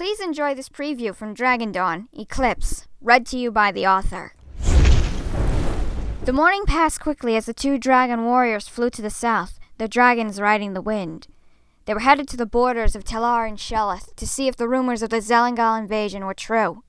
Please enjoy this preview from Dragon Dawn, Eclipse, read to you by the author. The morning passed quickly as the two dragon warriors flew to the south, their dragons riding the wind. They were headed to the borders of Callha and Sharpen to see if the rumors of the Zelin-gaals invasion were true.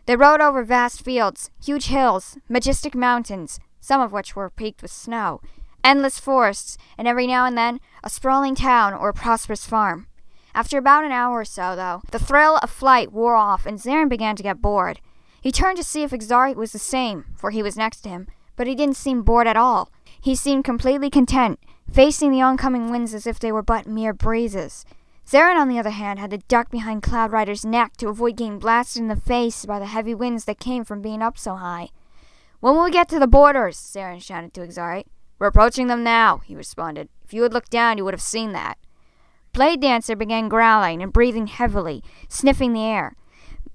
They rode over vast fields, huge hills, majestic mountains, some of which were peaked with snow, endless forests, and every now and then a sprawling town or a prosperous farm. After about an hour or so, though, the thrill of flight wore off and Zelin began to get bored. He turned to see if Exzarate was the same, for he was next to him, but he didn't seem bored at all. He seemed completely content, facing the oncoming winds as if they were but mere breezes. Zelin, on the other hand, had to duck behind Cloud Rider's neck to avoid getting blasted in the face by the heavy winds that came from being up so high. "When will we get to the borders?" Zelin shouted to Exzarate. "We're approaching them now," he responded. "If you had looked down, you would have seen that." Blade Dancer began growling and breathing heavily, sniffing the air.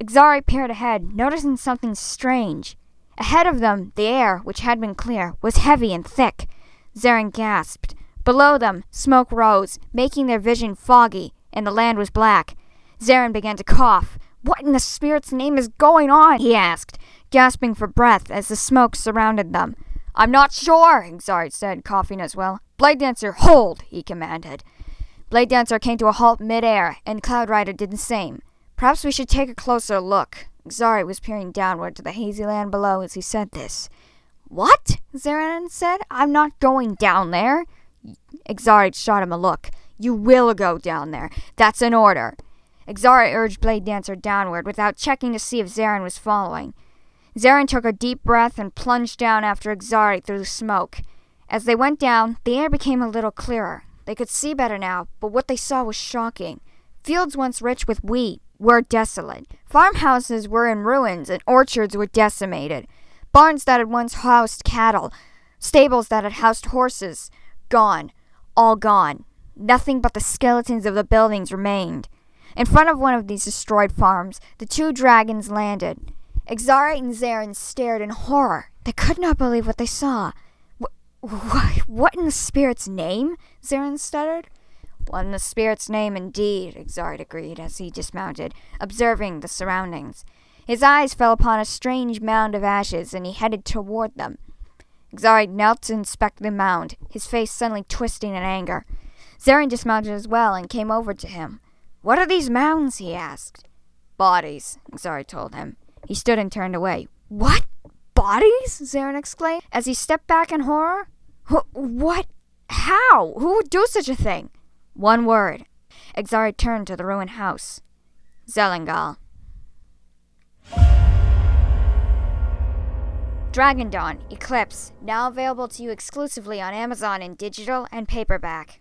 Exzarate peered ahead, noticing something strange. Ahead of them, the air, which had been clear, was heavy and thick. Zelin gasped. Below them, smoke rose, making their vision foggy, and the land was black. Zelin began to cough. "What in the spirit's name is going on?" he asked, gasping for breath as the smoke surrounded them. "I'm not sure," Exzarate said, coughing as well. "Blade Dancer, hold!" he commanded. Blade Dancer came to a halt mid-air, and Cloud Rider did the same. "Perhaps we should take a closer look." Exzarate was peering downward to the hazy land below as he said this. "What?" Zelin said. "I'm not going down there." Exzarate shot him a look. "You will go down there. That's an order." Exzarate urged Blade Dancer downward without checking to see if Zelin was following. Zelin took a deep breath and plunged down after Exzarate through the smoke. As they went down, the air became a little clearer. They could see better now, but what they saw was shocking. Fields once rich with wheat were desolate. Farmhouses were in ruins and orchards were decimated. Barns that had once housed cattle, stables that had housed horses, gone. All gone. Nothing but the skeletons of the buildings remained. In front of one of these destroyed farms, the two dragons landed. Exzarate and Zelin stared in horror. They could not believe what they saw. What in the spirit's name?" Zelin stuttered. "What in the spirit's name, indeed," Exzarate agreed as he dismounted, observing the surroundings. His eyes fell upon a strange mound of ashes, and he headed toward them. Exzarate knelt to inspect the mound, his face suddenly twisting in anger. Zelin dismounted as well and came over to him. "What are these mounds?" he asked. "Bodies," Exzarate told him. He stood and turned away. "What? Bodies?" Zelin exclaimed, as he stepped back in horror. "What? How? Who would do such a thing?" "One word." Exzarate turned to the ruined house. Zelin-gaals. Dragon Dawn, Eclipse, now available to you exclusively on Amazon in digital and paperback.